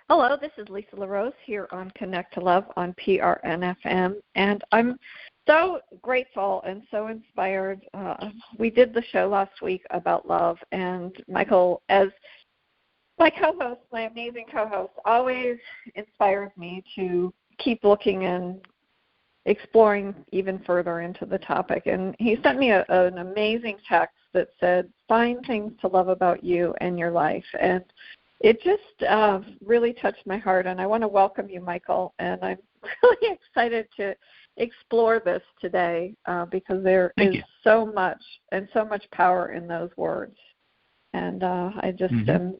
Hello, this is Lisa LaRose here on Connect to Love on PRNFM, and I'm so grateful and so inspired. We did the show last week about love, and Michael, as my co-host, my amazing co-host, always inspires me to keep looking and exploring even further into the topic. And he sent me an amazing text that said, find things to love about you and your life. And it just really touched my heart, and I want to welcome you, Michael, and I'm really excited to explore this today because there is so much and so much power in those words. And I just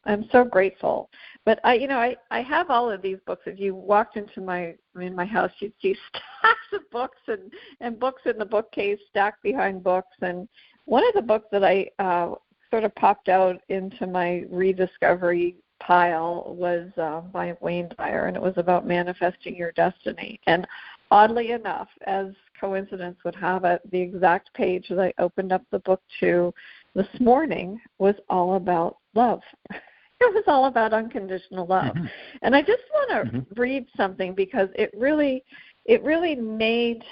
I'm so grateful. But I have all of these books. If you walked into my house, you'd see stacks of books and books in the bookcase stacked behind books. And one of the books that I sort of popped out into my rediscovery pile was by Wayne Dyer, and it was about manifesting your destiny. And oddly enough, as coincidence would have it, the exact page that I opened up the book to this morning was all about love. It was all about unconditional love. And I just want to read something because it really made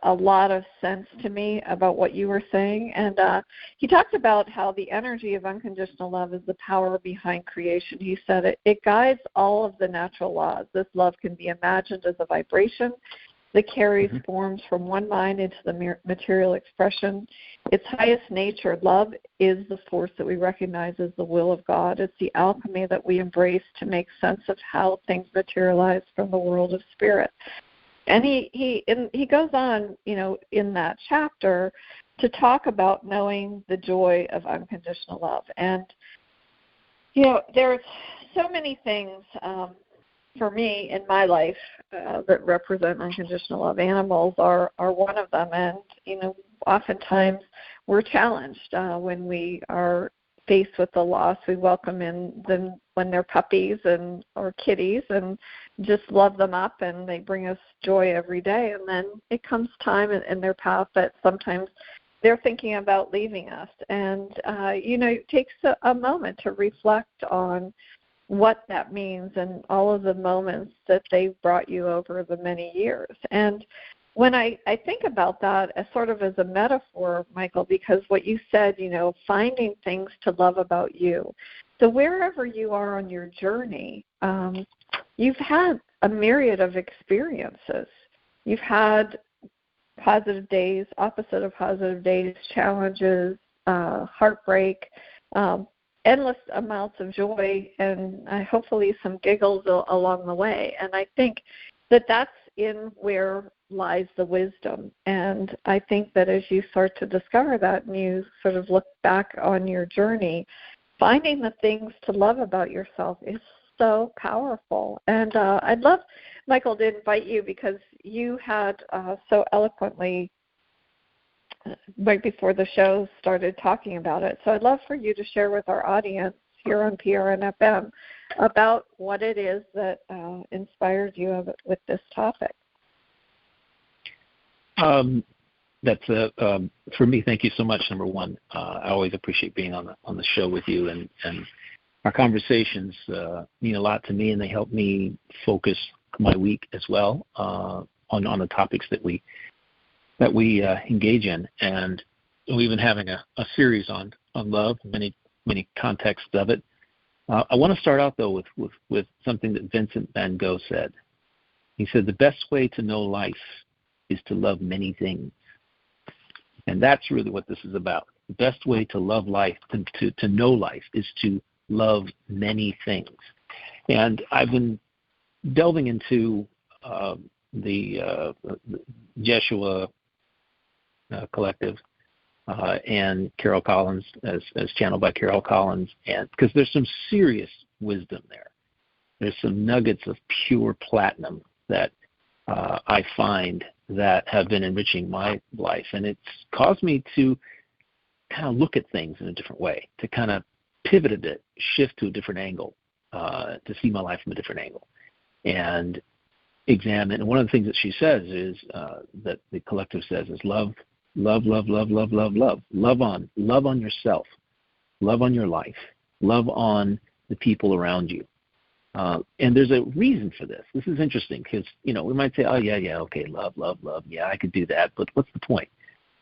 a lot of sense to me about what you were saying. And he talked about how the energy of unconditional love is the power behind creation. He said it guides all of the natural laws. This love can be imagined as a vibration that carries forms from one mind into the material expression. Its highest nature, love, is the force that we recognize as the will of God. It's the alchemy that we embrace to make sense of how things materialize from the world of spirit. And he goes on, in that chapter to talk about knowing the joy of unconditional love. And, there's so many things for me in my life that represent unconditional love. Animals are one of them. And, oftentimes we're challenged when we are faced with the loss. We welcome in them when they're puppies or kitties and just love them up, and they bring us joy every day. And then it comes time in their path that sometimes they're thinking about leaving us. And, it takes a moment to reflect on what that means and all of the moments that they've brought you over the many years. And when I think about that as sort of as a metaphor, Michael, because what you said, finding things to love about you. So wherever you are on your journey, you've had a myriad of experiences. You've had positive days, opposite of positive days, challenges, heartbreak, endless amounts of joy, and hopefully some giggles along the way. And I think that that's in where lies the wisdom. And I think that as you start to discover that and you sort of look back on your journey, finding the things to love about yourself is so powerful. And I'd love, Michael, to invite you because you had so eloquently right before the show started talking about it. So I'd love for you to share with our audience here on PRNFM about what it is that inspired you with this topic. That's for me. Thank you so much. Number one, I always appreciate being on the show with you, and our conversations mean a lot to me, and they help me focus my week as well on the topics that we engage in. And we've been having a series on love, many contexts of it. I want to start out though with something that Vincent van Gogh said. He said the best way to know life is to love many things. And that's really what this is about. The best way to love life, to know life, is to love many things. And I've been delving into the Jeshua Collective and Carol Collins, as channeled by Carol Collins, and because there's some serious wisdom there. There's some nuggets of pure platinum that I find that have been enriching my life, and it's caused me to kind of look at things in a different way, to kind of pivot a bit, shift to a different angle, to see my life from a different angle, and examine. And one of the things that she says is that the collective says is love, love, love, love, love, love, love. Love on yourself, love on your life, love on the people around you. And there's a reason for this. This is interesting because, we might say, oh, yeah, okay, love. Yeah, I could do that. But what's the point?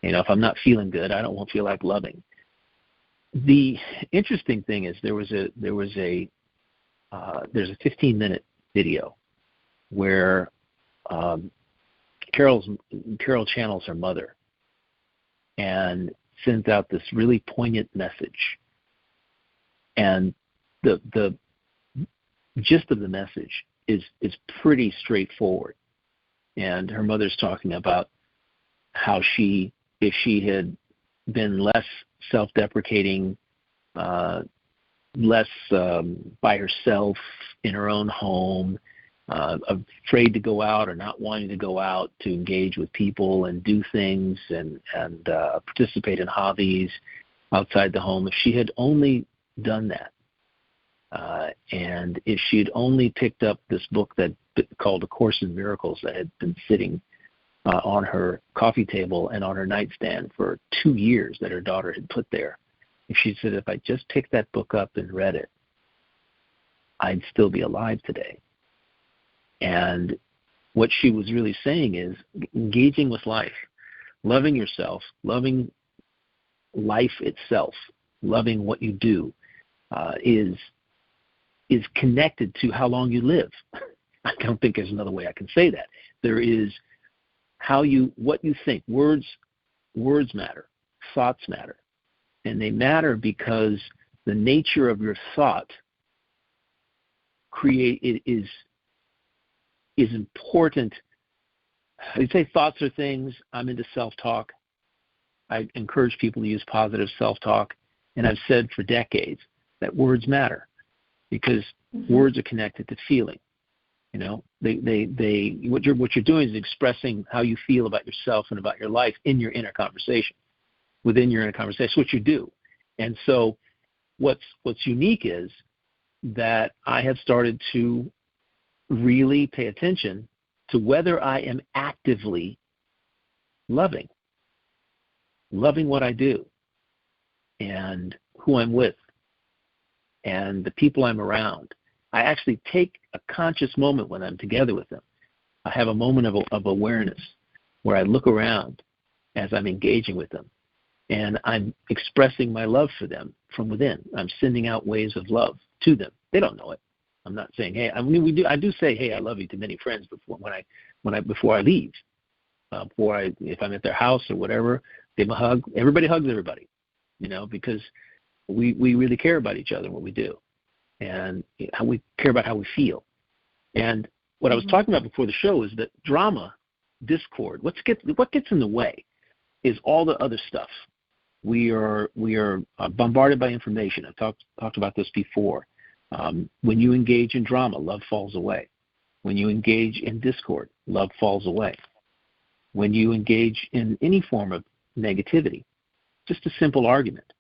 If I'm not feeling good, I don't feel like loving. The interesting thing is there's a 15-minute video where Carol channels her mother and sends out this really poignant message. And the gist of the message is pretty straightforward. And her mother's talking about how if she had been less self-deprecating, less by herself in her own home, afraid to go out or not wanting to go out to engage with people and do things and participate in hobbies outside the home, if she had only done that, and if she had only picked up this book that called A Course in Miracles that had been sitting on her coffee table and on her nightstand for 2 years that her daughter had put there, if she said, if I just picked that book up and read it, I'd still be alive today. And what she was really saying is engaging with life, loving yourself, loving life itself, loving what you do, is connected to how long you live. I don't think there's another way I can say that. There is what you think. Words matter. Thoughts matter. And they matter because the nature of your thought is important. I'd say thoughts are things. I'm into self-talk. I encourage people to use positive self-talk. And I've said for decades that words matter because words are connected to feeling. What you're doing is expressing how you feel about yourself and about your life in your inner conversation. Within your inner conversation, what you do. And so what's unique is that I have started to really pay attention to whether I am actively loving what I do and who I'm with and the people I'm around. I actually take a conscious moment when I'm together with them. I have a moment of awareness where I look around as I'm engaging with them, and I'm expressing my love for them from within. I'm sending out waves of love to them. They don't know it. I'm not saying, hey, I do say, hey, I love you to many friends before I leave. If I'm at their house or whatever, give them a hug. Everybody hugs everybody, because we really care about each other and what we do, and how we care about how we feel. And what I was talking about before the show is that drama, discord, what gets in the way is all the other stuff. We are bombarded by information. I've talked about this before. When you engage in drama, love falls away. When you engage in discord, love falls away. When you engage in any form of negativity, just a simple argument,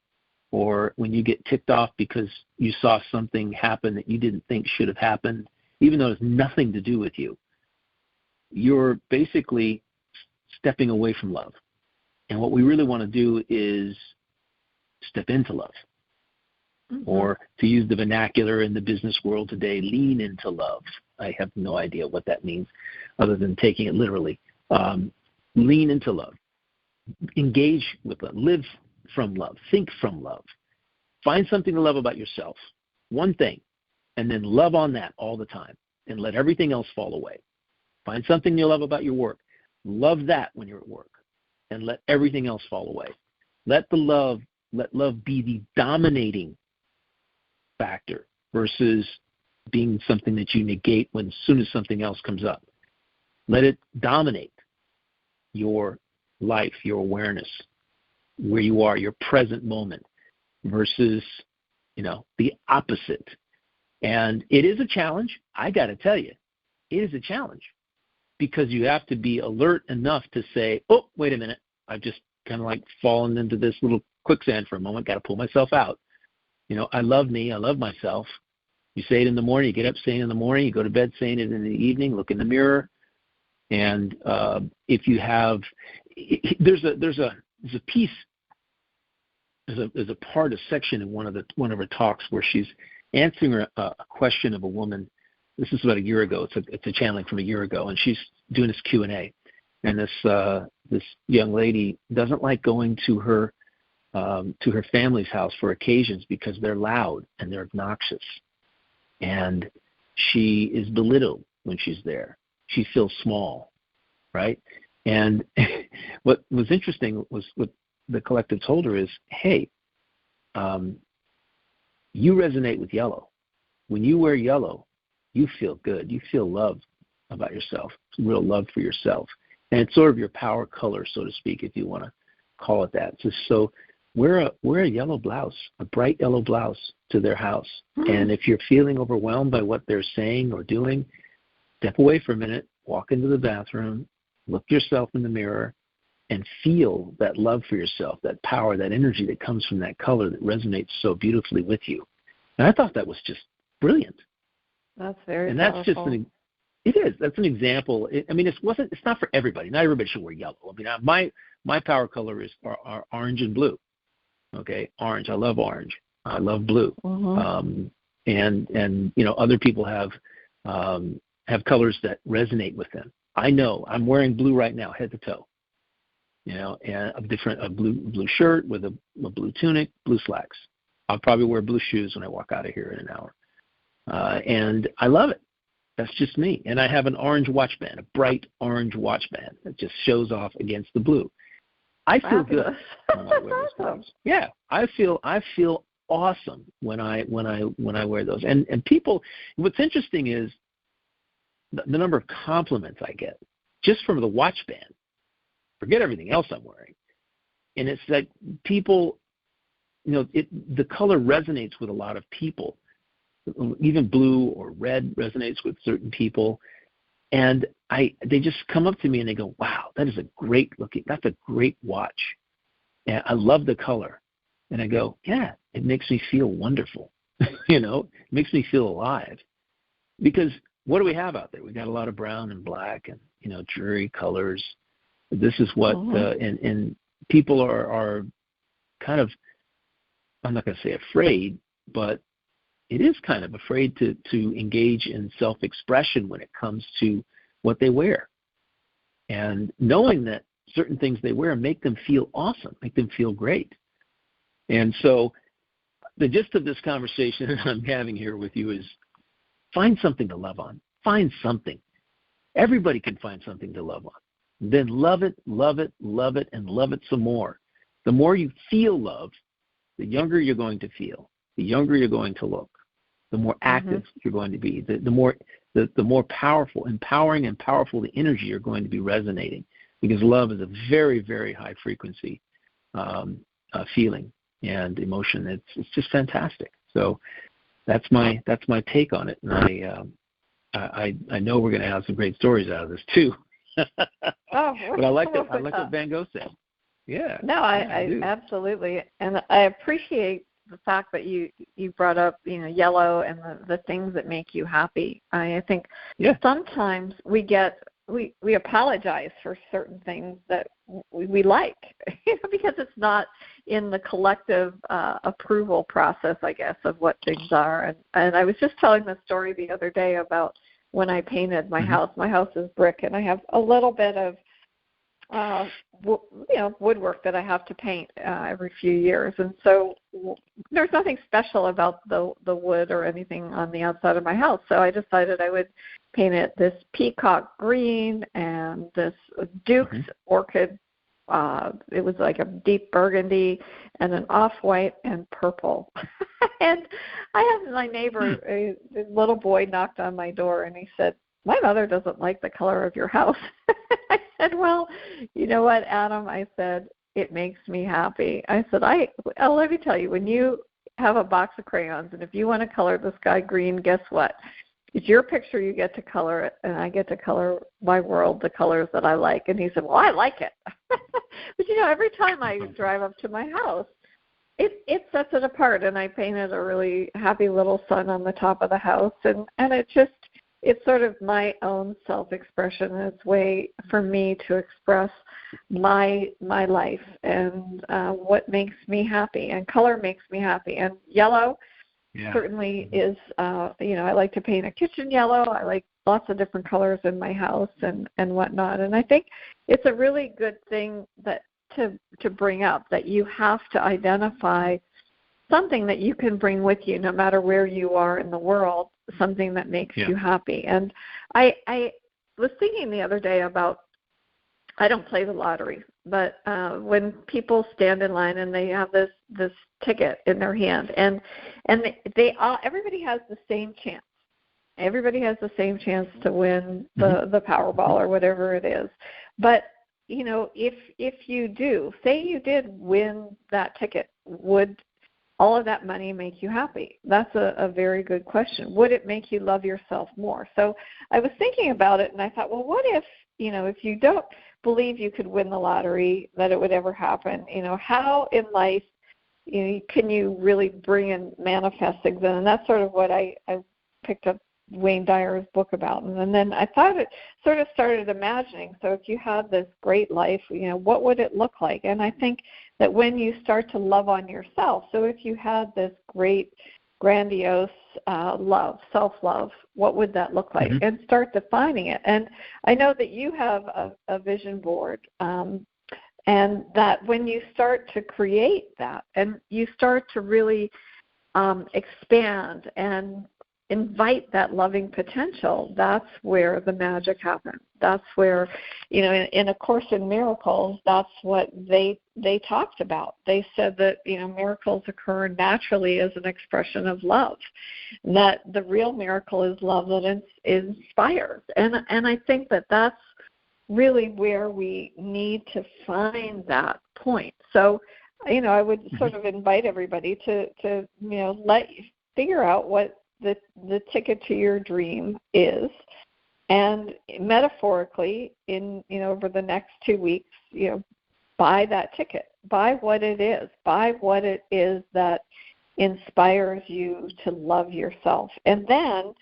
or when you get ticked off because you saw something happen that you didn't think should have happened, even though it's nothing to do with you, you're basically stepping away from love. And what we really want to do is step into love. Or to use the vernacular in the business world today, lean into love. I have no idea what that means other than taking it literally. Lean into love. Engage with love. Live from love. Think from love. Find something to love about yourself. One thing. And then love on that all the time. And let everything else fall away. Find something you love about your work. Love that when you're at work. And let everything else fall away. Let love be the dominating factor versus being something that you negate as soon as something else comes up. Let it dominate your life, your awareness, where you are, your present moment, versus, the opposite. And it is a challenge. I got to tell you, it is a challenge because you have to be alert enough to say, oh, wait a minute, I've just kind of like fallen into this little quicksand for a moment, got to pull myself out. I love me. I love myself. You say it in the morning. You get up saying it in the morning. You go to bed saying it in the evening. Look in the mirror. And if you have, there's a piece, there's a part, a section in one of her talks where she's answering a question of a woman this is about a year ago. It's a channeling from a year ago, and she's doing this Q&A. And this young lady doesn't like going to her family's house for occasions because they're loud and they're obnoxious. And she is belittled when she's there. She feels small, right? And what was interesting was what the collective told her is, hey, you resonate with yellow. When you wear yellow, you feel good. You feel love about yourself, real love for yourself. And it's sort of your power color, so to speak, if you want to call it that. So wear a yellow blouse, a bright yellow blouse to their house. And if you're feeling overwhelmed by what they're saying or doing, step away for a minute, walk into the bathroom, look yourself in the mirror, and feel that love for yourself, that power, that energy that comes from that color that resonates so beautifully with you. And I thought that was just brilliant. That's very and powerful. That's just it is. That's an example. It's not for everybody. Not everybody should wear yellow. My power color are orange and blue. Okay, orange. I love orange. I love blue. Mm-hmm. And other people have colors that resonate with them. I know I'm wearing blue right now, head to toe. And a blue shirt with a blue tunic, blue slacks. I'll probably wear blue shoes when I walk out of here in an hour. And I love it. That's just me. And I have an orange watch band, a bright orange watch band that just shows off against the blue. I feel good when I wear those clothes. Yeah, I feel awesome when I wear those. And people, what's interesting is the number of compliments I get just from the watch band. Forget everything else I'm wearing. And it's like people, the color resonates with a lot of people. Even blue or red resonates with certain people. And they just come up to me and they go, wow, that's a great watch. And I love the color. And I go, yeah, it makes me feel wonderful. It makes me feel alive. Because what do we have out there? We got a lot of brown and black and, dreary colors. This is what, and people are kind of, I'm not going to say afraid, but it is kind of afraid to engage in self-expression when it comes to what they wear. And knowing that certain things they wear make them feel awesome, make them feel great. And so the gist of this conversation I'm having here with you is find something to love on. Find something. Everybody can find something to love on. Then love it, love it, love it, and love it some more. The more you feel love, the younger you're going to feel, the younger you're going to look, the more active you're going to be, the more powerful, empowering and powerful the energy you're going to be resonating, because love is a very, very high frequency feeling and emotion. It's just fantastic. So that's my take on it, and I know we're going to have some great stories out of this too. But I like what Van Gogh said. Yeah. No, I absolutely, and I appreciate the fact that you brought up yellow and the things that make you happy. I think sometimes we apologize for certain things that we like because it's not in the collective approval process, I guess, of what things are. And I was just telling the story the other day about when I painted my house. My house is brick, and I have a little bit of woodwork that I have to paint every few years. And so there's nothing special about the wood or anything on the outside of my house. So I decided I would paint it this peacock green and this Duke's orchid. It was like a deep burgundy and an off-white and purple. And I had my neighbor, a little boy, knocked on my door, and he said, "My mother doesn't like the color of your house." I said, "Well, you know what, Adam?" I said, "It makes me happy." I said, let me tell you, when you have a box of crayons, and if you want to color the sky green, guess what? It's your picture, you get to color it, and I get to color my world the colors that I like. And he said, "Well, I like it." But, every time I drive up to my house, it sets it apart, and I painted a really happy little sun on the top of the house, and it's sort of my own self-expression. It's a way for me to express my life and what makes me happy. And color makes me happy. And yellow, certainly is, I like to paint a kitchen yellow. I like lots of different colors in my house and whatnot. And I think it's a really good thing that to bring up, that you have to identify something that you can bring with you no matter where you are in the world, something that makes you happy. And I was thinking the other day about, I don't play the lottery, but when people stand in line and they have this ticket in their hand, and they all, everybody has the same chance. Everybody has the same chance to win the Powerball or whatever it is. But if you do, say you did win that ticket, would all of that money make you happy? That's a very good question. Would it make you love yourself more? So I was thinking about it, and I thought, well, what if you don't believe you could win the lottery, that it would ever happen? How in life can you really bring and manifest things? And that's sort of what I picked up Wayne Dyer's book about. And then I thought it sort of started imagining, so if you had this great life, what would it look like? And I think that when you start to love on yourself, so if you had this great, grandiose love, self-love, what would that look like? And start defining it. And I know that you have a vision board, and that when you start to create that and you start to really expand and invite that loving potential, that's where the magic happens. That's where, in A Course in Miracles, that's what they talked about. They said that, miracles occur naturally as an expression of love, that the real miracle is love that inspires. And I think that that's really where we need to find that point. So, I would sort of invite everybody to let you figure out what the ticket to your dream is, and metaphorically, over the next 2 weeks, buy that ticket, buy what it is that inspires you to love yourself, and then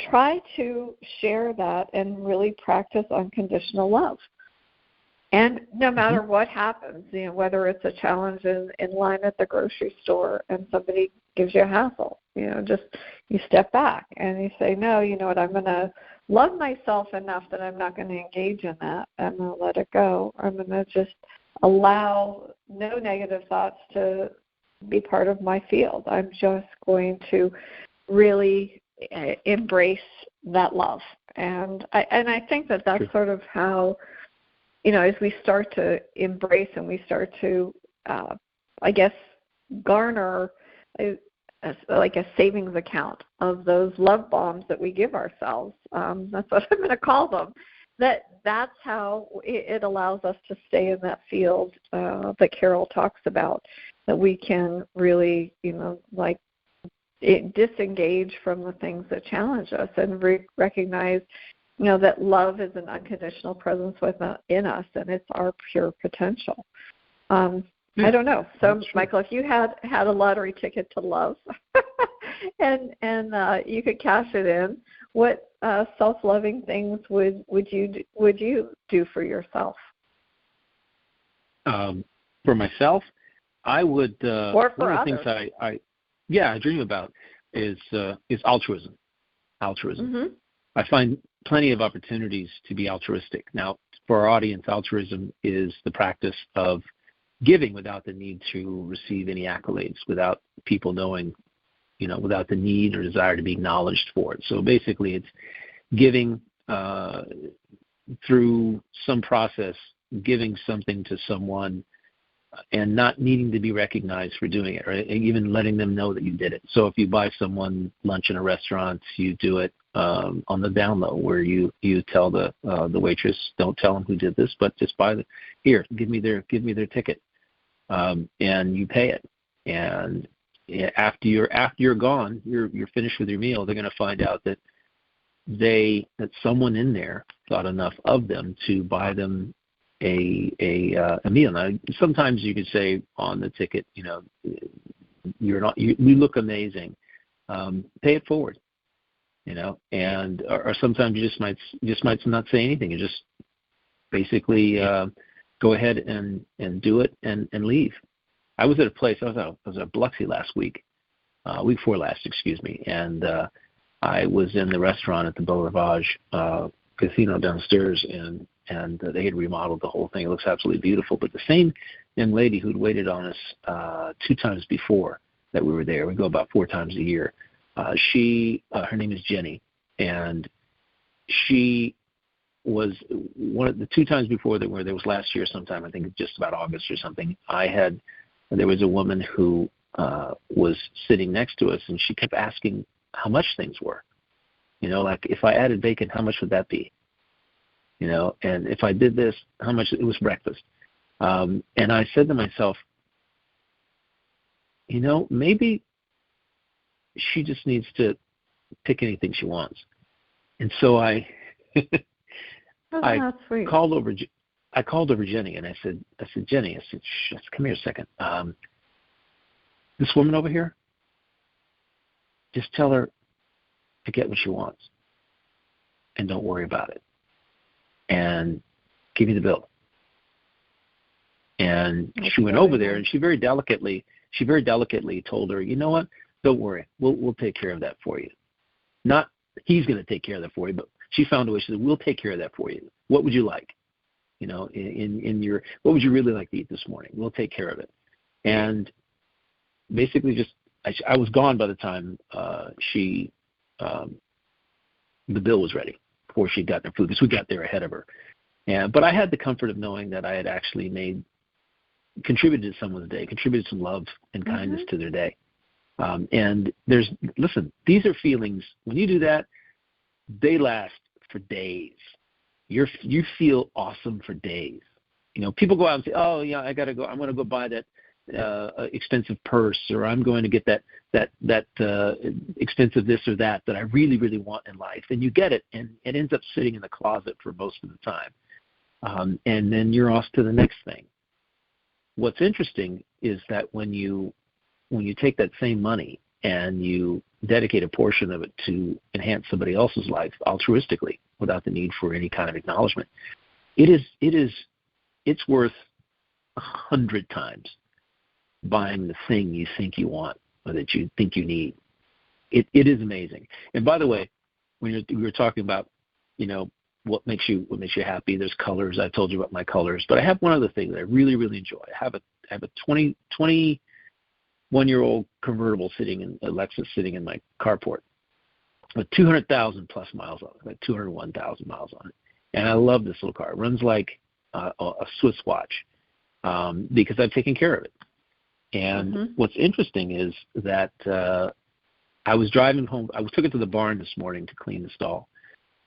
try to share that and really practice unconditional love. And no matter what happens, whether it's a challenge in line at the grocery store and somebody gives you a hassle, just you step back and you say, no, you know what, I'm going to love myself enough that I'm not going to engage in that. I'm going to let it go. I'm going to just allow no negative thoughts to be part of my field. I'm just going to really embrace that love. And I think that that's sort of how, as we start to embrace and we start to, garner like a savings account of those love bombs that we give ourselves. That's what I'm going to call them. That's how it allows us to stay in that field that Carol talks about, that we can really, disengage from the things that challenge us and recognize, that love is an unconditional presence within us, and it's our pure potential. I don't know. So, Michael, if you had a lottery ticket to love, and you could cash it in, what self-loving things would you do for yourself? For myself, I would. Or for one of the others. things I dream about is altruism. I find plenty of opportunities to be altruistic. Now, for our audience, altruism is the practice of giving without the need to receive any accolades, without people knowing, without the need or desire to be acknowledged for it. So basically it's giving through some process, giving something to someone and not needing to be recognized for doing it, or even letting them know that you did it. So if you buy someone lunch in a restaurant, you do it on the down low, where you tell the waitress, don't tell them who did this, but just here, give me their ticket, and you pay it. And after you're gone, you're finished with your meal, they're going to find out that someone in there thought enough of them to buy them a meal. Now, sometimes you could say on the ticket, you look amazing. Pay it forward, and or sometimes you just might not say anything. You just basically go ahead and do it and leave. I was at a place. I was at Biloxi last week, week before last, excuse me, and I was in the restaurant at the Beau Rivage casino downstairs, and they had remodeled the whole thing. It looks absolutely beautiful. But the same young lady who'd waited on us 2 times before that we were there, we go about 4 times a year, her name is Jenny, and she was one of the 2 times before that were there was last year sometime, I think just about August or something. There was a woman who was sitting next to us, and she kept asking how much things were. Like if I added bacon, how much would that be? And if I did this, how much? It was breakfast. And I said to myself, maybe she just needs to pick anything she wants. And so I called over Jenny, and I said, Jenny, come here a second. This woman over here, just tell her to get what she wants and don't worry about it. And give me the bill. And she went over there, and she very delicately told her, you know what? Don't worry. We'll take care of that for you. Not he's going to take care of that for you, but she found a way. She said, we'll take care of that for you. What would you like? What would you really like to eat this morning? We'll take care of it. And basically I was gone by the time the bill was ready before she'd gotten her food, because we got there ahead of her. But I had the comfort of knowing that I had actually contributed to someone's day, contributed some love and kindness to their day. And these are feelings. When you do that, they last for days. You feel awesome for days. People go out and say, oh yeah, I'm going to go buy that expensive purse, or I'm going to get that expensive this or that I really, really want in life. And you get it, and it ends up sitting in the closet for most of the time. And then you're off to the next thing. What's interesting is that when you take that same money and you dedicate a portion of it to enhance somebody else's life altruistically without the need for any kind of acknowledgement, it's worth 100 times buying the thing you think you want or that you think you need. It is amazing. And by the way, when we were talking about, what makes you happy, there's colors. I told you about my colors, but I have one other thing that I really, really enjoy. I have a 21-year-old convertible Lexus sitting in my carport with 200,000 plus miles on it, like 201,000 miles on it. And I love this little car. It runs like a Swiss watch because I've taken care of it. And what's interesting is that I was driving home. I took it to the barn this morning to clean the stall.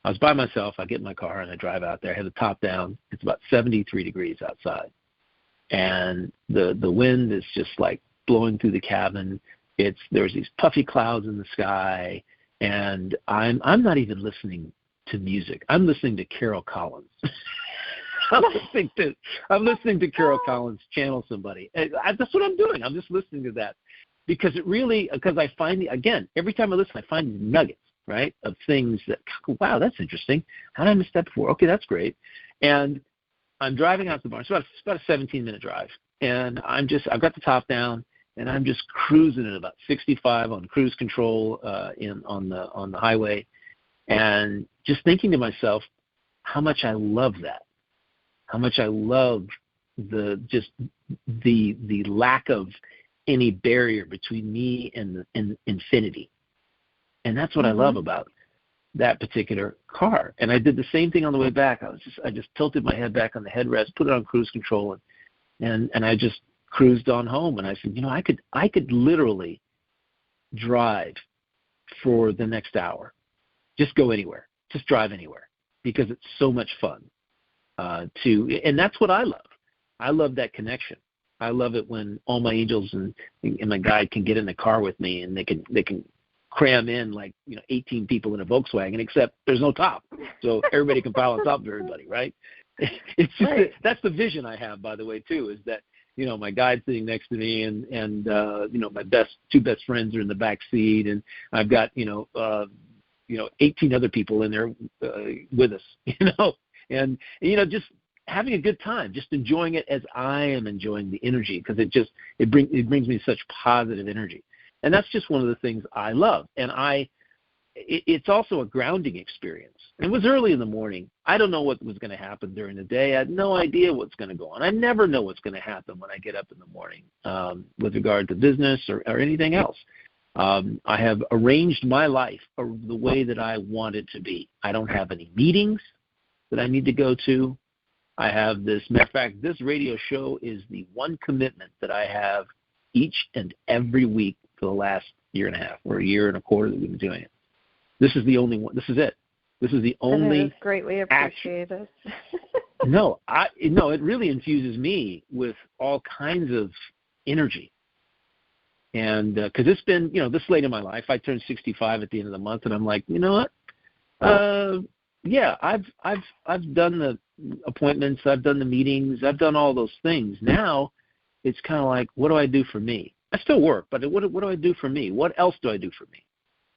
I was by myself. I get in my car and I drive out there. I have the top down. It's about 73 degrees outside. And the wind is just like blowing through the cabin. There's these puffy clouds in the sky. And I'm not even listening to music. I'm listening to Carol Collins. I'm listening to Carol Collins channel somebody. That's what I'm doing. I'm just listening to that because I find, again, every time I listen, I find these nuggets, right, of things that, wow, that's interesting. How did I miss that before? Okay, that's great. And I'm driving out the barn. It's about a 17-minute drive. And I've got the top down, and I'm just cruising at about 65 on cruise control on the highway, and just thinking to myself how much I love that. How much I love the lack of any barrier between me and infinity. And that's what I love about that particular car. And I did the same thing on the way back. I just tilted my head back on the headrest, put it on cruise control, and I just cruised on home. And I said, I could literally drive for the next hour. Just go anywhere. Just drive anywhere because it's so much fun. And that's what I love. I love that connection. I love it when all my angels and my guide can get in the car with me, and they can cram in 18 people in a Volkswagen, except there's no top, so everybody can pile on top of everybody, right? It's just right. That's the vision I have, by the way, too, is that my guide sitting next to me, and my two best friends are in the back seat, and I've got 18 other people in there with us, and just having a good time, just enjoying it as I am enjoying the energy, because it brings me such positive energy. And that's just one of the things I love. And it's also a grounding experience. It was early in the morning. I don't know what was going to happen during the day. I had no idea what's going to go on. I never know what's going to happen when I get up in the morning with regard to business or anything else. I have arranged my life the way that I want it to be. I don't have any meetings that I need to go to. I have this. Matter of fact, this radio show is the one commitment that I have each and every week for the last year and a half or a year and a quarter that we've been doing it. This is the only one. This is it. This is the only. That is great. We appreciate it. No, it really infuses me with all kinds of energy. And because it's been, this late in my life, I turned 65 at the end of the month, and I'm like, you know what? Yeah, I've done the appointments, I've done the meetings, I've done all those things. Now, it's kind of like, what do I do for me? I still work, but what do I do for me? What else do I do for me?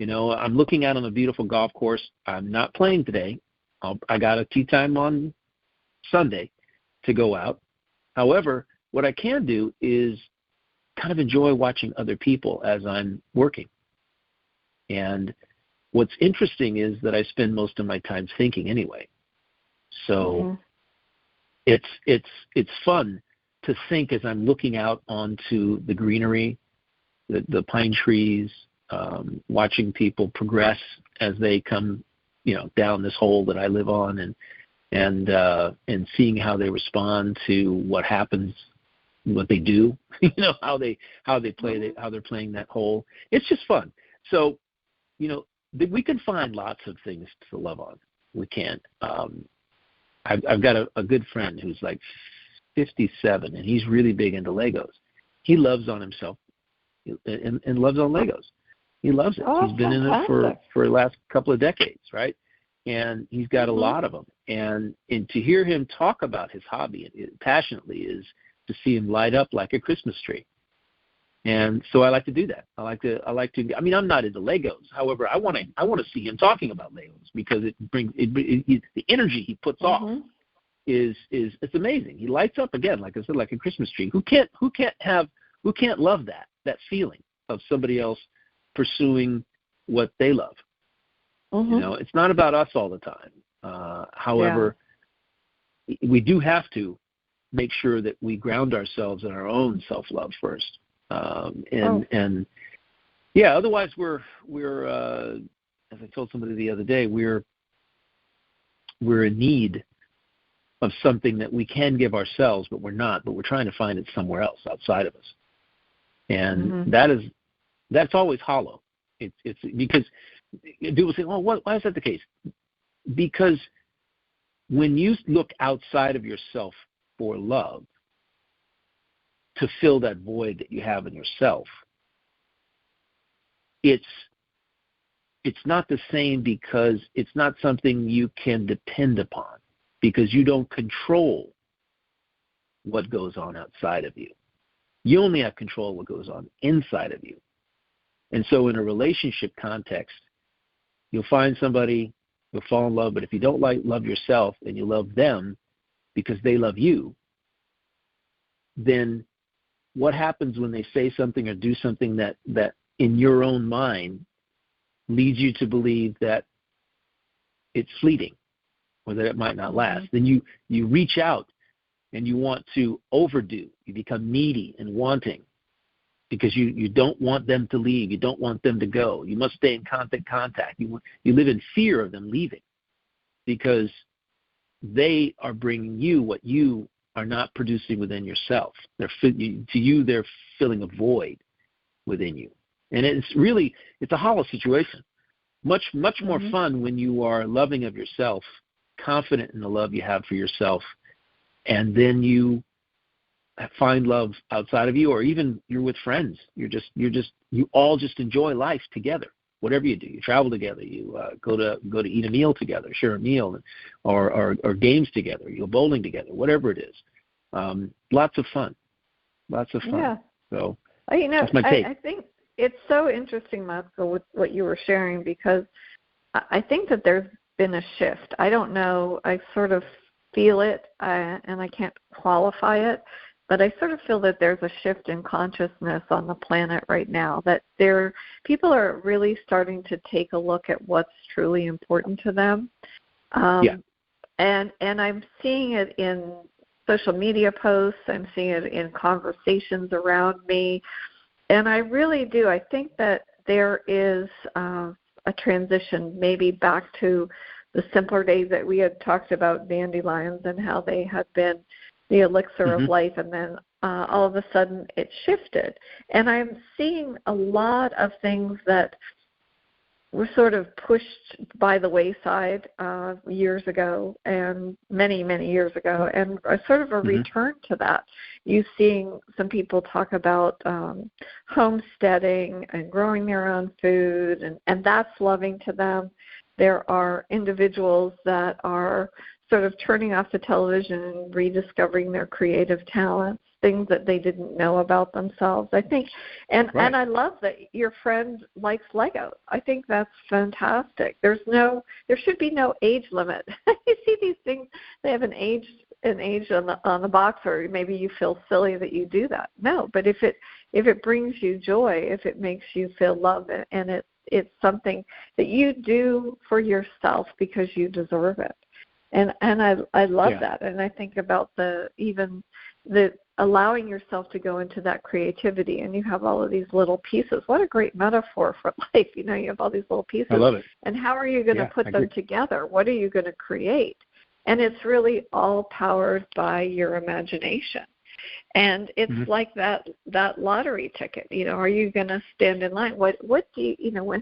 I'm looking out on a beautiful golf course. I'm not playing today. I got a tee time on Sunday to go out. However, what I can do is kind of enjoy watching other people as I'm working. And what's interesting is that I spend most of my time thinking anyway. So it's fun to think as I'm looking out onto the greenery, the pine trees, watching people progress as they come, down this hole that I live on, and seeing how they respond to what happens, what they do, how they play, how they're playing that hole. It's just fun. So, we can find lots of things to love on. We can. I've got a good friend who's like 57, and he's really big into Legos. He loves on himself and loves on Legos. He loves it. Oh, he's been fantastic. in it for the last couple of decades, right? And he's got a lot of them. And to hear him talk about his hobby passionately is to see him light up like a Christmas tree. And so I like to do that. I like to. I mean, I'm not into Legos. However, I want to see him talking about Legos because it brings the energy he puts off is it's amazing. He lights up again, like I said, like a Christmas tree. Who can't love that feeling of somebody else pursuing what they love? It's not about us all the time. However, we do have to make sure that we ground ourselves in our own self-love first. And otherwise we're as I told somebody the other day, we're in need of something that we can give ourselves, but we're not, but we're trying to find it somewhere else outside of us. And that's always hollow. It's because people say, well, why is that the case? Because when you look outside of yourself for love, to fill that void that you have in yourself, it's not the same because it's not something you can depend upon, because you don't control what goes on outside of you. You only have control of what goes on inside of you. And so in a relationship context, you'll find somebody, you'll fall in love, but if you don't love yourself and you love them because they love you, then what happens when they say something or do something that in your own mind leads you to believe that it's fleeting or that it might not last? Then you reach out and you want to overdo. You become needy and wanting because you don't want them to leave. You don't want them to go. You must stay in constant contact. You live in fear of them leaving because they are bringing you what you are not producing within yourself. To you, they're filling a void within you. And it's a hollow situation. Much more fun when you are loving of yourself, confident in the love you have for yourself, and then you find love outside of you, or even you're with friends. You all just enjoy life together. Whatever you do, you travel together, you go to eat a meal together, share a meal, or games together, you go bowling together, whatever it is. Lots of fun. Yeah. So that's my take. I think it's so interesting, Michael, with what you were sharing, because I think that there's been a shift. I don't know. I sort of feel it, and I can't qualify it, but I sort of feel that there's a shift in consciousness on the planet right now, that people are really starting to take a look at what's truly important to them. And I'm seeing it in social media posts. I'm seeing it in conversations around me. And I really do. I think that there is a transition maybe back to the simpler days that we had talked about dandelions and how they had been the elixir of life, and then all of a sudden it shifted. And I'm seeing a lot of things that were sort of pushed by the wayside years ago, and many, many years ago, and sort of a return to that. You seeing some people talk about homesteading and growing their own food, and that's loving to them. There are individuals that are sort of turning off the television and rediscovering their creative talents, things that they didn't know about themselves, I think. And I love that your friend likes Lego. I think that's fantastic. There should be no age limit. You see these things, they have an age on the box, or maybe you feel silly that you do that. No, but if it brings you joy, if it makes you feel love, and it's something that you do for yourself because you deserve it. And I love that. And I think about the allowing yourself to go into that creativity, and you have all of these little pieces. What a great metaphor for life. You have all these little pieces. I love it. And how are you going to put them together? What are you going to create? And it's really all powered by your imagination. And it's like that lottery ticket. Are you going to stand in line? What do you,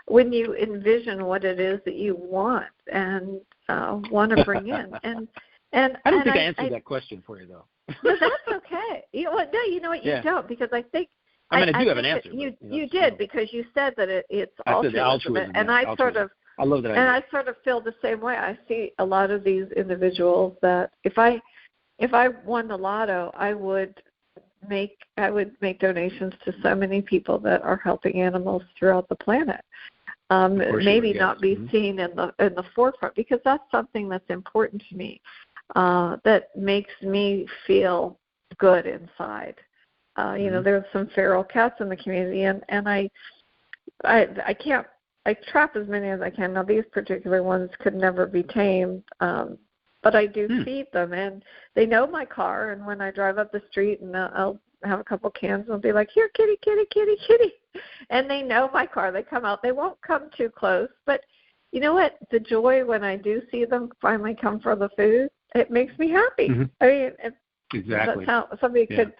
when you envision what it is that you want and want to bring in? And I don't think I answered that question for you, though. No, that's okay. You know what? You don't, because I think I do have an answer. You did, because you said that it's altruism. And I sort of love that. And I sort of feel the same way. I see a lot of these individuals that if I won the lotto, I would make donations to so many people that are helping animals throughout the planet. Maybe not be seen in the forefront, because that's something that's important to me. That makes me feel good inside. There's some feral cats in the community, and I trap as many as I can. Now, these particular ones could never be tamed, but I do feed them, and they know my car. And when I drive up the street, and I'll have a couple cans, and I'll be like, "Here, kitty, kitty, kitty, kitty," and they know my car. They come out. They won't come too close, but you know what? The joy when I do see them finally come for the food, it makes me happy. I mean, exactly. That's how somebody could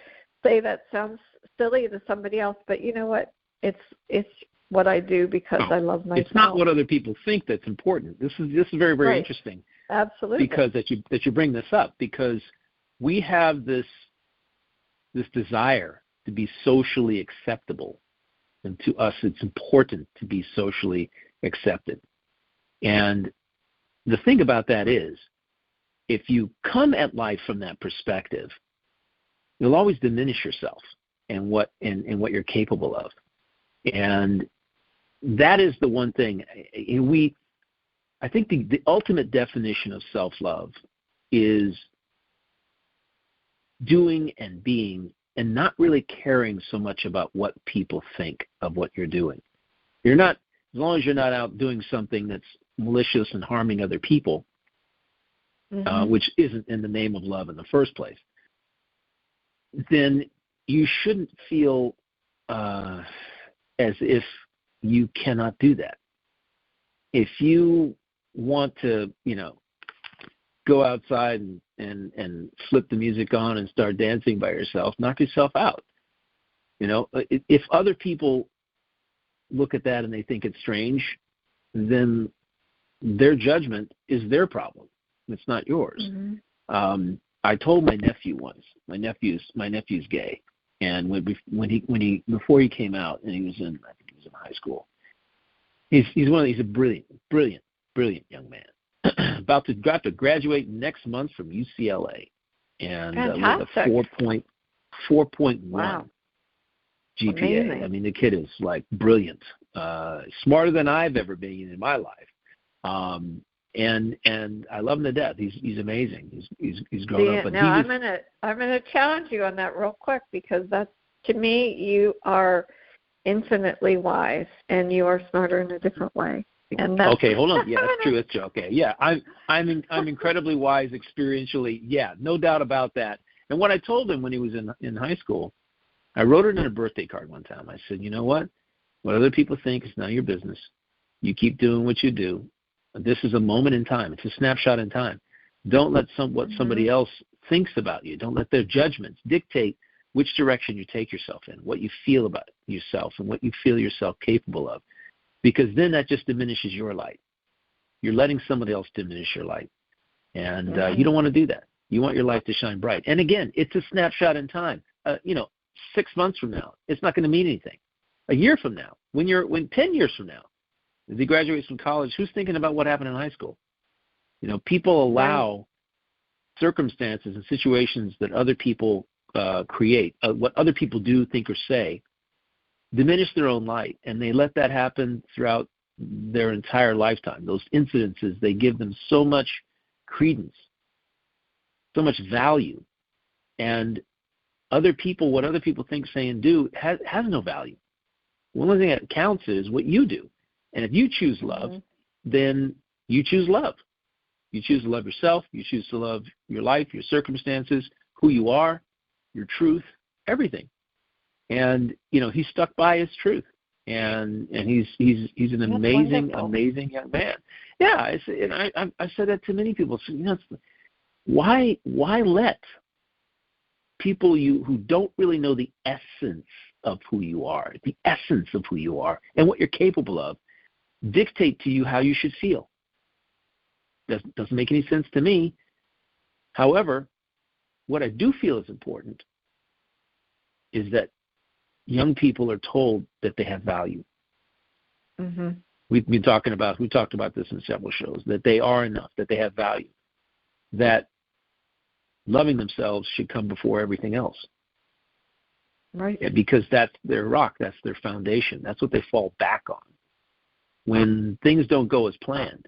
say that sounds silly to somebody else, but you know what? It's what I do because I love myself. It's not what other people think that's important. This is very, very interesting. Absolutely. Because that you bring this up, because we have this desire to be socially acceptable, and to us it's important to be socially accepted. And the thing about that is, if you come at life from that perspective, you'll always diminish yourself and what you're capable of. And that is the one thing. I think the ultimate definition of self-love is doing and being, and not really caring so much about what people think of what you're doing. As long as you're not out doing something that's malicious and harming other people, which isn't in the name of love in the first place, then you shouldn't feel as if you cannot do that. If you want to, go outside and flip the music on and start dancing by yourself, knock yourself out. If other people look at that and they think it's strange, then their judgment is their problem. It's not yours. I told my nephew once. My nephew's gay, and before he came out, and he was in high school. He's a brilliant young man. about to graduate next month from UCLA, and with a 4.1 wow. GPA. Amazing. I mean, the kid is like brilliant, smarter than I've ever been in my life. And I love him to death. He's amazing. He's grown up. But now I'm gonna challenge you on that real quick, because that's, to me, you are infinitely wise, and you are smarter in a different way. And that's, okay, hold on. Yeah, that's true. That's true. Okay, yeah, I'm incredibly wise experientially. Yeah, no doubt about that. And what I told him when he was in high school, I wrote it in a birthday card one time. I said, you know what? What other people think is none of your business. You keep doing what you do. This is a moment in time. It's a snapshot in time. Don't let what somebody else thinks about you. Don't let their judgments dictate which direction you take yourself in, what you feel about yourself and what you feel yourself capable of, because then that just diminishes your light. You're letting somebody else diminish your light, and you don't want to do that. You want your light to shine bright. And again, it's a snapshot in time. 6 months from now, it's not going to mean anything. A year from now, when 10 years from now, as he graduates from college, who's thinking about what happened in high school? People allow circumstances and situations that other people create, what other people do, think, or say, diminish their own light, and they let that happen throughout their entire lifetime. Those incidences, they give them so much credence, so much value, and what other people think, say, and do has no value. The only thing that counts is what you do. And if you choose love, then you choose love. You choose to love yourself. You choose to love your life, your circumstances, who you are, your truth, everything. And he stuck by his truth, and he's an amazing young man. Yeah, I said that to many people. So, why let people who don't really know the essence of who you are, and what you're capable of, dictate to you how you should feel? Doesn't make any sense to me. However, what I do feel is important is that young people are told that they have value. Mm-hmm. We talked about this in several shows, that they are enough, that they have value, that loving themselves should come before everything else. Right. Yeah, because that's their rock, that's their foundation, that's what they fall back on. When things don't go as planned,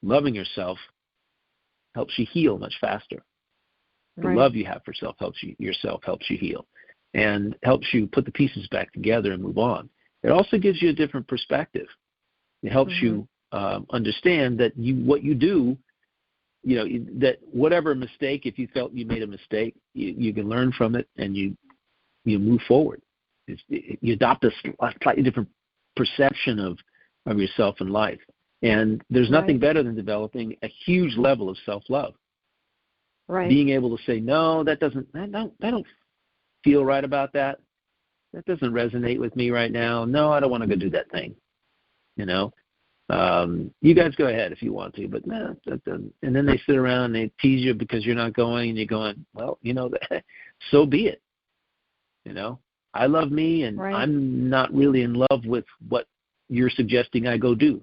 loving yourself helps you heal much faster. The love you have for yourself helps you heal, and helps you put the pieces back together and move on. It also gives you a different perspective. It helps you understand that what you do, that whatever mistake, if you felt you made a mistake, you can learn from it and you move forward. You adopt a slightly different perception of yourself and life. And there's nothing better than developing a huge level of self-love. Right. Being able to say, no, I don't feel right about that. That doesn't resonate with me right now. No, I don't want to go do that thing. You guys go ahead if you want to, but no, that doesn't. And then they sit around and they tease you because you're not going, and you're going, well, so be it. I love me, and I'm not really in love with what you're suggesting I go do.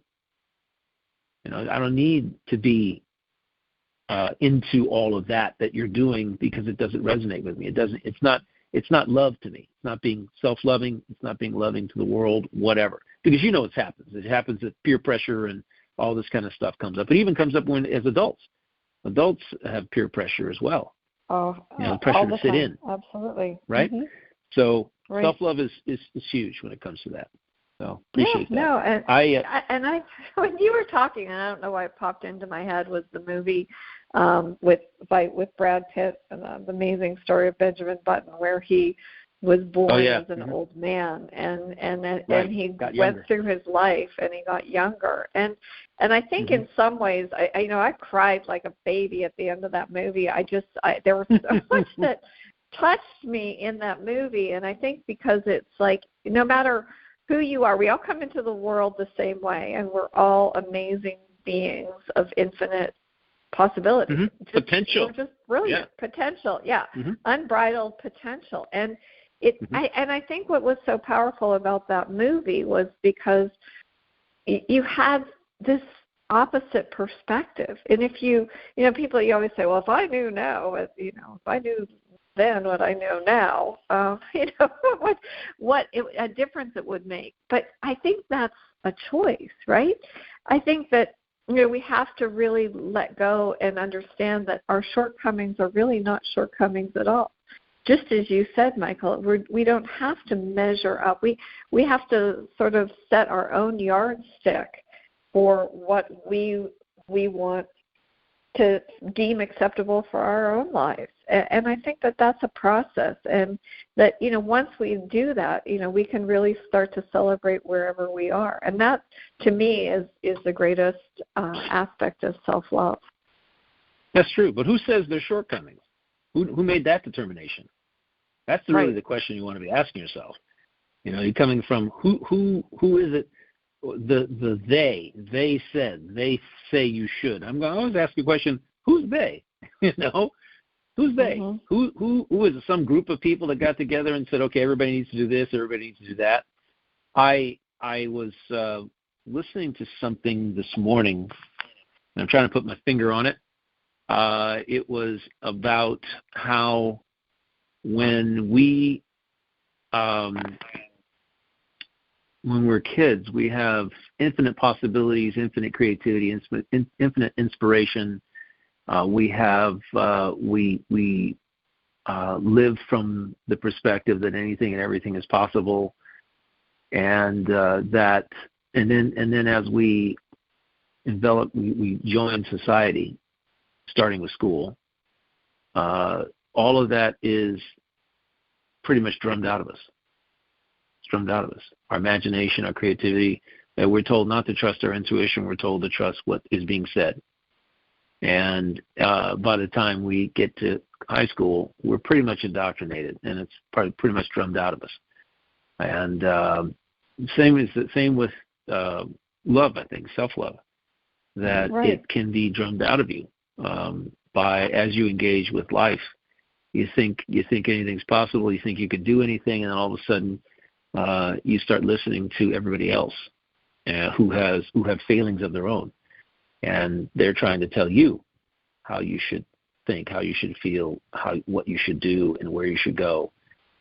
I don't need to be into all of that you're doing, because it doesn't resonate with me. It's not love to me. It's not being self-loving. It's not being loving to the world, whatever. Because it happens. It happens that peer pressure and all this kind of stuff comes up. It even comes up as adults. Adults have peer pressure as well. Oh, pressure to fit in. Absolutely. Right? Mm-hmm. So self-love is huge when it comes to that. So appreciate that. No, and I when you were talking, and I don't know why it popped into my head, was the movie with Brad Pitt, the amazing story of Benjamin Button, where he was born as an old man, and he went through his life and he got younger. And I think in some ways, I cried like a baby at the end of that movie. There was so much that touched me in that movie, and I think because it's like, no matter who you are, we all come into the world the same way, and we're all amazing beings of infinite possibility. Mm-hmm. Potential. We're just brilliant. Yeah. Potential, yeah. Mm-hmm. Unbridled potential. And I think what was so powerful about that movie was because you had this opposite perspective. And if you people, you always say, well, if I knew now, if I knew then what I know now, what a difference it would make. But I think that's a choice, right? I think that we have to really let go and understand that our shortcomings are really not shortcomings at all. Just as you said, Michael, we don't have to measure up. We have to sort of set our own yardstick for what we want to deem acceptable for our own lives. And I think that that's a process, and that, once we do that, we can really start to celebrate wherever we are. And that, to me, is the greatest aspect of self-love. That's true. But who says there's shortcomings? Who made that determination? That's really the question you want to be asking yourself. You're coming from who is it? The they said, they say you should. I'm going to always ask the question, who's they? Who's they? Mm-hmm. Who is it? Some group of people that got together and said, okay, everybody needs to do this, everybody needs to do that. I was listening to something this morning, and I'm trying to put my finger on it. It was about how when we're kids, we have infinite possibilities, infinite creativity, infinite inspiration. We live from the perspective that anything and everything is possible, and then as we develop, we join society, starting with school. All of that is pretty much drummed out of us. Our imagination, our creativity. We're told not to trust our intuition. We're told to trust what is being said. And by the time we get to high school, we're pretty much indoctrinated, and it's pretty much drummed out of us. And same with love, I think, self-love, that it can be drummed out of you by as you engage with life. You think anything's possible. You think you could do anything, and then all of a sudden, you start listening to everybody else who have failings of their own, and they're trying to tell you how you should think, how you should feel, what you should do, and where you should go,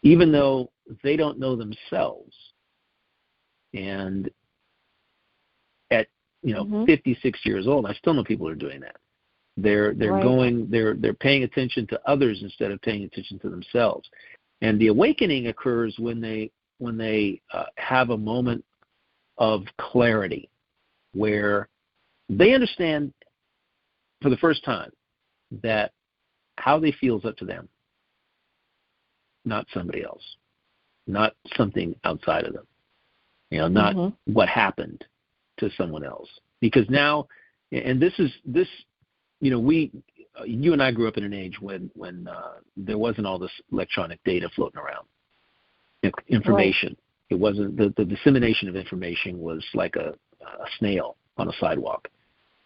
even though they don't know themselves. And at 56 years old, I still know people who are doing that. They're paying attention to others instead of paying attention to themselves. And the awakening occurs when they have a moment of clarity where they understand for the first time that how they feel is up to them, not somebody else, not something outside of them, not what happened to someone else. Because now, and this, you and I grew up in an age when there wasn't all this electronic data floating around. Information. It wasn't the dissemination of information was like a snail on a sidewalk,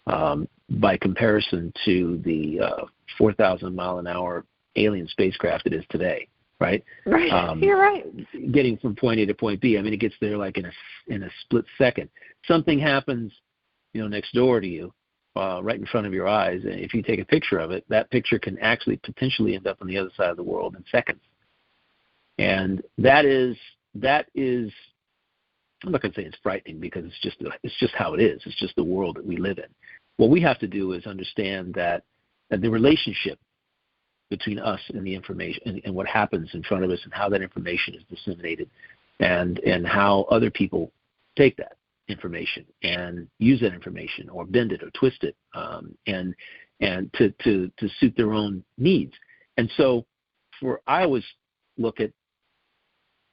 by comparison to the 4,000 mile an hour alien spacecraft it is today. Right. You're right. Getting from point A to point B. I mean, it gets there like in a split second. Something happens, next door to you, right in front of your eyes. And if you take a picture of it, that picture can actually potentially end up on the other side of the world in seconds. And that is I'm not going to say it's frightening, because it's just how it is. It's just the world that we live in. What we have to do is understand that the relationship between us and the information and what happens in front of us and how that information is disseminated and how other people take that information and use that information or bend it or twist it and to suit their own needs. And so I always look at,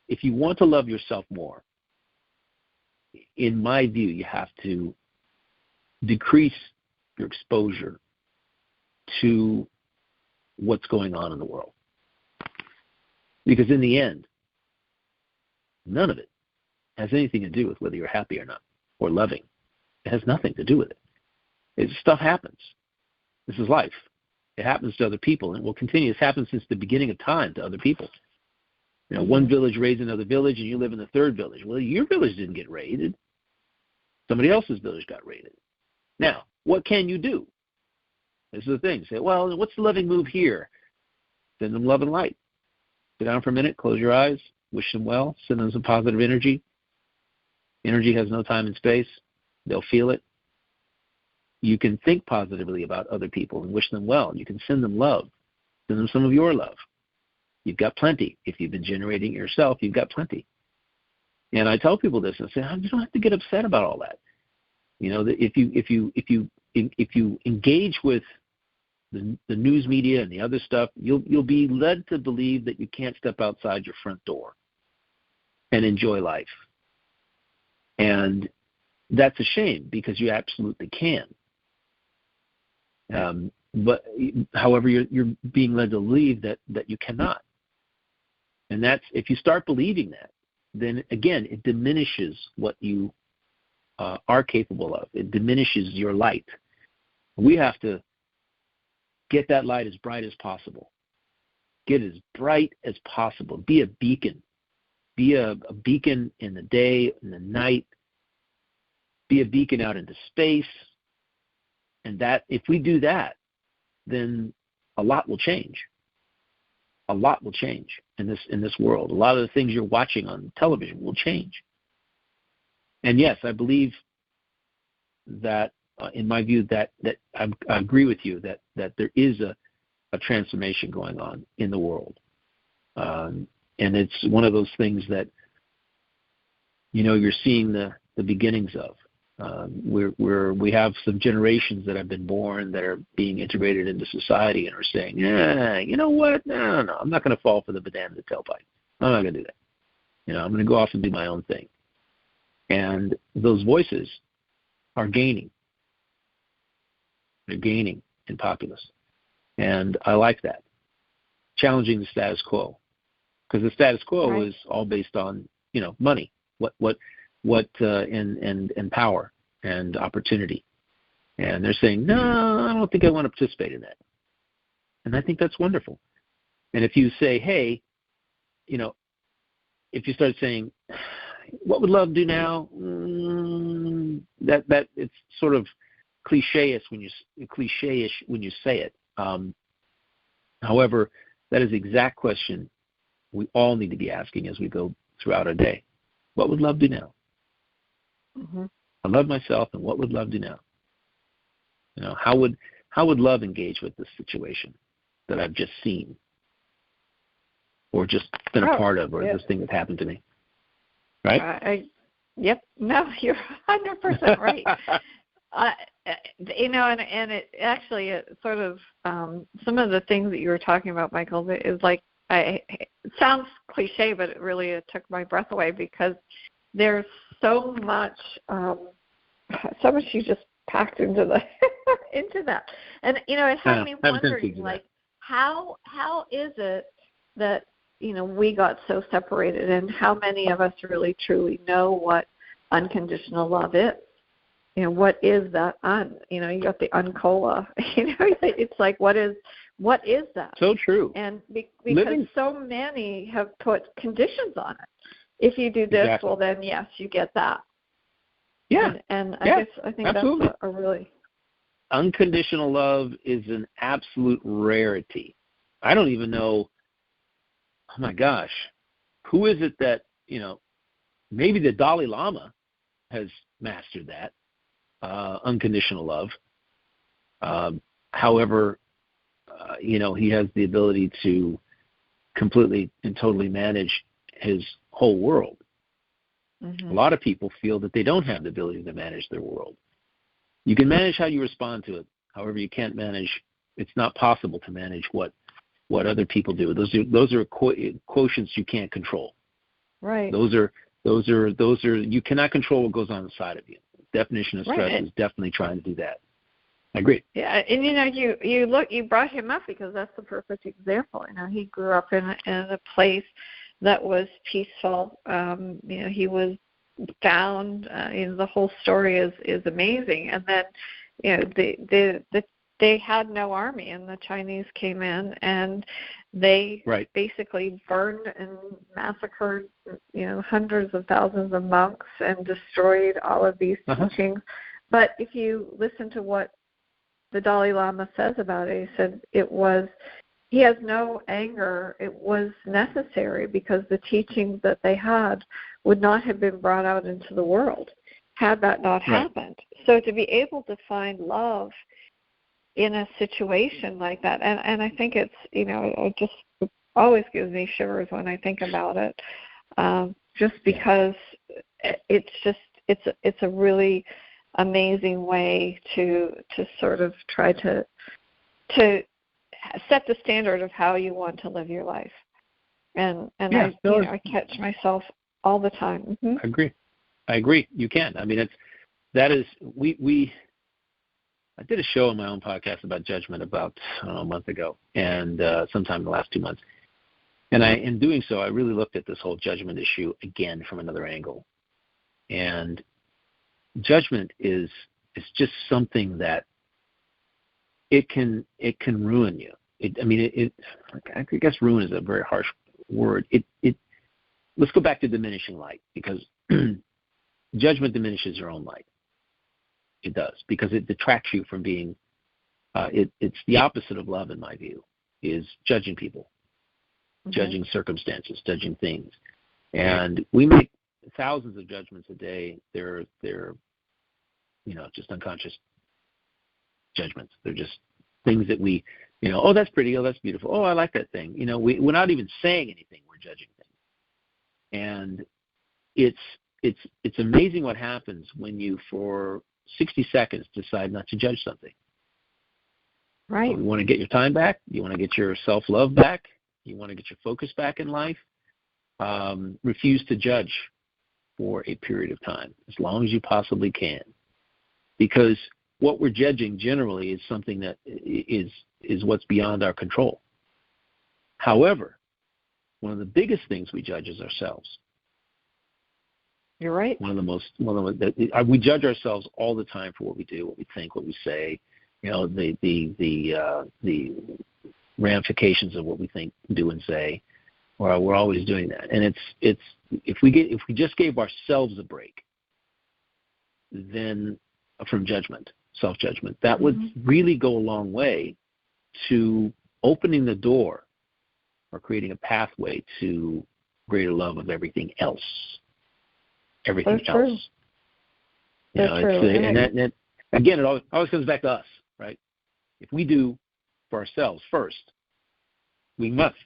if you want to love yourself more, in my view, you have to decrease your exposure to what's going on in the world. Because in the end, none of it has anything to do with whether you're happy or not, or loving. It has nothing to do with it. Stuff happens. This is life. It happens to other people, and will continue. It's happened since the beginning of time to other people. One village raised another village, and you live in the third village. Well, your village didn't get raided. Somebody else's village got raided. Now, what can you do? This is the thing. Say, well, what's the loving move here? Send them love and light. Sit down for a minute, close your eyes, wish them well, send them some positive energy. Energy has no time and space. They'll feel it. You can think positively about other people and wish them well. You can send them love. Send them some of your love. You've got plenty. If you've been generating it yourself, you've got plenty. And I tell people this and say, you don't have to get upset about all that. You know, that if you engage with the news media and the other stuff, you'll be led to believe that you can't step outside your front door and enjoy life. And that's a shame, because you absolutely can. But however, you're being led to believe that you cannot. And that's, if you start believing that, then again, it diminishes what you are capable of. It diminishes your light. We have to get that light as bright as possible. Get as bright as possible. Be a beacon. Be a beacon in the day, in the night. Be a beacon out into space. And that, if we do that, then a lot will change. A lot will change in this world. A lot of the things you're watching on television will change. And yes, I believe that, in my view, that I agree with you that there is a transformation going on in the world, and it's one of those things that, you know, you're seeing the beginnings of. We have some generations that have been born that are being integrated into society and are saying, you know what? No, I'm not going to fall for the banana in the tailpipe. I'm not going to do that. You know, I'm going to go off and do my own thing. And those voices are gaining. They're gaining in populace. And I like that. Challenging the status quo. Because the status quo right. is all based on, you know, money. And power and opportunity. And they're saying, no, I don't think I want to participate in that. And I think that's wonderful. And if you say, hey, you know, if you start saying, what would love do now? That it's sort of cliche-ish when you say it. However, that is the exact question we all need to be asking as we go throughout our day. What would love do now? Mm-hmm. I love myself, and what would love do now? You know, how would love engage with this situation that I've just seen, or just been a part of, or this thing that happened to me? Right? Yep. No, you're 100% right. You know, and it actually, it sort of some of the things that you were talking about, Michael, is like, it sounds cliche, but it took my breath away, because there's so much you just packed into the into that. And you know, it had me wondering, like, how is it that, you know, we got so separated, and how many of us really truly know what unconditional love is? You know, what is that? You know, you got the uncola. You know, it's like, what is that? So true. And because so many have put conditions on it. If you do this, well, then yes, you get that. Yeah. And I think absolutely. That's a really unconditional love is an absolute rarity. I don't even know. Oh my gosh, who is it that, you know? Maybe the Dalai Lama has mastered that unconditional love. However, you know, he has the ability to completely and totally manage his whole world. Mm-hmm. A lot of people feel that they don't have the ability to manage their world. You can manage how you respond to it. However, you can't manage. It's not possible to manage what other people do. Those are quotients you can't control. Right. Those are you cannot control what goes on inside of you. Definition of stress is definitely trying to do that. I agree. Yeah, and you know, you brought him up because that's the perfect example. You know, he grew up in a place that was peaceful. You know, he was found. You know, the whole story is amazing. And then, you know, they had no army, and the Chinese came in, and they basically burned and massacred, you know, hundreds of thousands of monks and destroyed all of these teachings. But if you listen to what the Dalai Lama says about it, he said he has no anger. It was necessary because the teachings that they had would not have been brought out into the world had that not happened. so to be able to find love in a situation like that, and I think it's, it just always gives me shivers when I think about it, just because it's a really amazing way to sort of try to set the standard of how you want to live your life. And I catch myself all the time. Mm-hmm. I agree. You can. I mean, I did a show on my own podcast about judgment about a month ago, and sometime in the last 2 months. And in doing so, I really looked at this whole judgment issue again from another angle. And judgment is just something that it can ruin you. I guess ruin is a very harsh word. Let's go back to diminishing light, because judgment diminishes your own light. It does, because it detracts you from being. It's the opposite of love, in my view, is judging people, judging circumstances, judging things, and we make thousands of judgments a day. They're just unconscious judgments. They're just things that we, oh, that's pretty, oh, that's beautiful, oh, I like that thing. We're not even saying anything. We're judging things, and it's amazing what happens when you, for 60 seconds, decide not to judge something. Right. You want to get your time back. You want to get your self-love back. You want to get your focus back in life. Refuse to judge for a period of time, as long as you possibly can. Because what we're judging generally is something that is what's beyond our control. However, one of the biggest things we judge is ourselves. You're right. We judge ourselves all the time for what we do, what we think, what we say. The ramifications of what we think, do, and say. We're always doing that, and it's if we just gave ourselves a break, then from judgment, self-judgment, that would really go a long way to opening the door or creating a pathway to greater love of everything else. Everything else. And that again, it always comes back to us, right? If we do for ourselves first, we must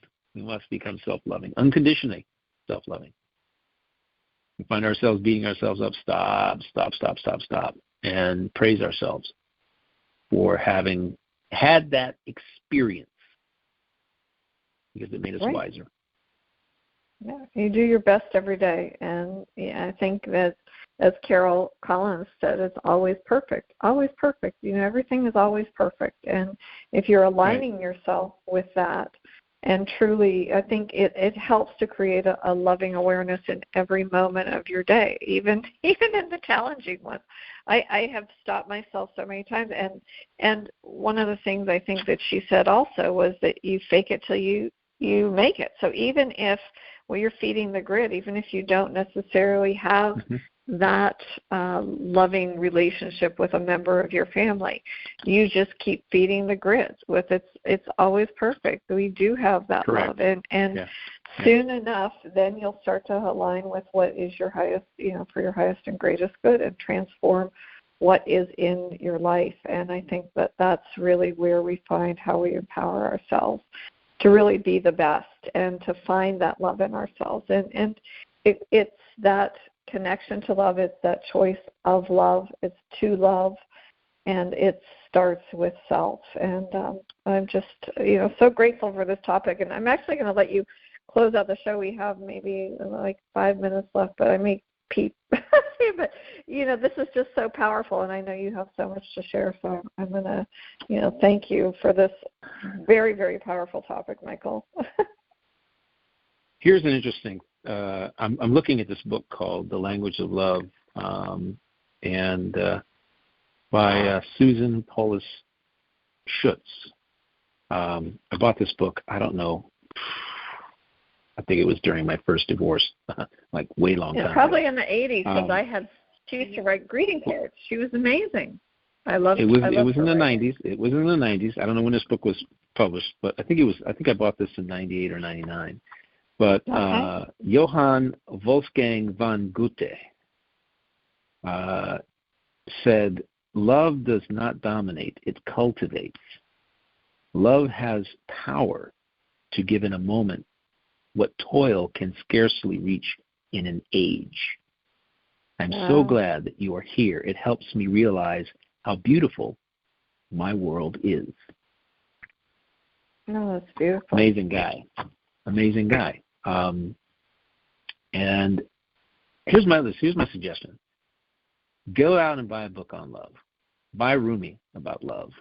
become self-loving, unconditionally self-loving. We find ourselves beating ourselves up, stop, and praise ourselves for having had that experience, because it made us wiser. Yeah, you do your best every day, and I think that, as Carol Collins said, it's always perfect. Always perfect. Everything is always perfect, and if you're aligning yourself with that, and truly, I think it helps to create a loving awareness in every moment of your day, even in the challenging ones. I have stopped myself so many times, and one of the things I think that she said also was that you fake it till you make it. So even if you're feeding the grid, even if you don't necessarily have that loving relationship with a member of your family, you just keep feeding the grids with it's always perfect. We do have that love, and soon enough, then you'll start to align with what is your highest, for your highest and greatest good, and transform what is in your life. And I think that that's really where we find how we empower ourselves to really be the best and to find that love in ourselves. And it's that connection to love. It's that choice of love. It's to love, and it starts with self. And I'm just, so grateful for this topic. And I'm actually going to let you close out the show. We have maybe like 5 minutes left, but I may peep. But, this is just so powerful, and I know you have so much to share. So I'm going to, thank you for this very, very powerful topic, Michael. Here's an interesting, I'm looking at this book called The Language of Love, and by Susan Paulus Schutz. I bought this book, I don't know, I think it was during my first divorce, like way long time probably ago. In the 80s, because she used to write greeting cards. She was amazing. I loved it. It was in the 90s. It was in the 90s. I don't know when this book was published, but I think I bought this in 98 or 99. But Johann Wolfgang von Goethe said Love does not dominate, it cultivates. Love has power to give in a moment what toil can scarcely reach in an age. I'm so glad that you are here. It helps me realize how beautiful my world is. No, that's beautiful. Amazing guy. Amazing guy. And here's my suggestion. Go out and buy a book on love. Buy Rumi about love.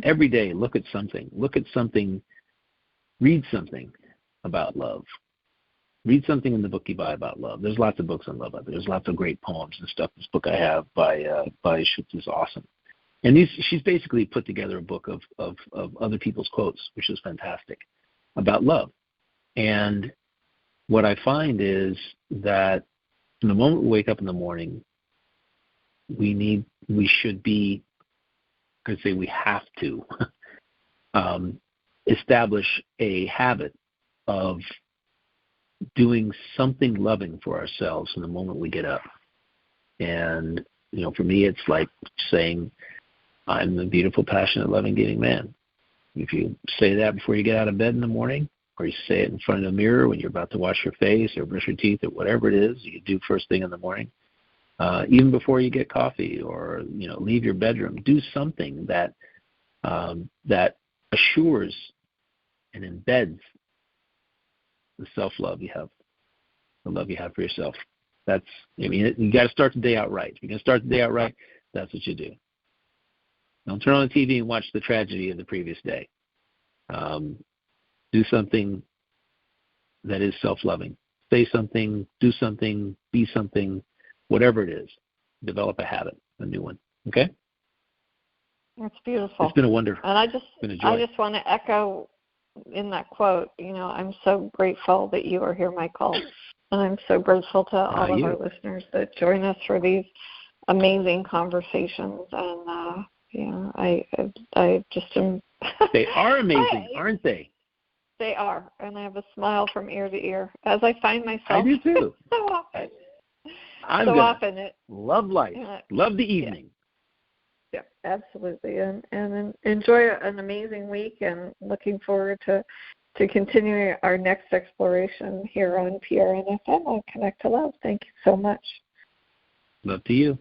Every day, look at something. Read something about love. Read something in the book you buy about love. There's lots of books on love out there. There's lots of great poems and stuff. This book I have by Schutz is awesome. And she's basically put together a book of other people's quotes, which is fantastic, about love. And what I find is that from the moment we wake up in the morning, we have to establish a habit of doing something loving for ourselves from the moment we get up. And, for me, it's like saying, I'm a beautiful, passionate, loving, giving man. If you say that before you get out of bed in the morning, or you say it in front of the mirror when you're about to wash your face or brush your teeth or whatever it is you do first thing in the morning, even before you get coffee or, leave your bedroom, do something that assures and embeds the self-love you have, the love you have for yourself. You got to start the day out right. If you're going to start the day out right, that's what you do. Don't turn on the TV and watch the tragedy of the previous day. Do something that is self-loving. Say something, do something, be something, whatever it is. Develop a habit, a new one. Okay? That's beautiful. It's been a wonder. And I just want to echo in that quote, I'm so grateful that you are here, Michael. And I'm so grateful to all of our listeners that join us for these amazing conversations. And, I just am. They are amazing, aren't they? They are. And I have a smile from ear to ear as I find myself. I do too. So often. Love life. Love the evening. Yeah, absolutely. And enjoy an amazing week, and looking forward to continuing our next exploration here on PRNFM on Connect to Love. Thank you so much. Love to you.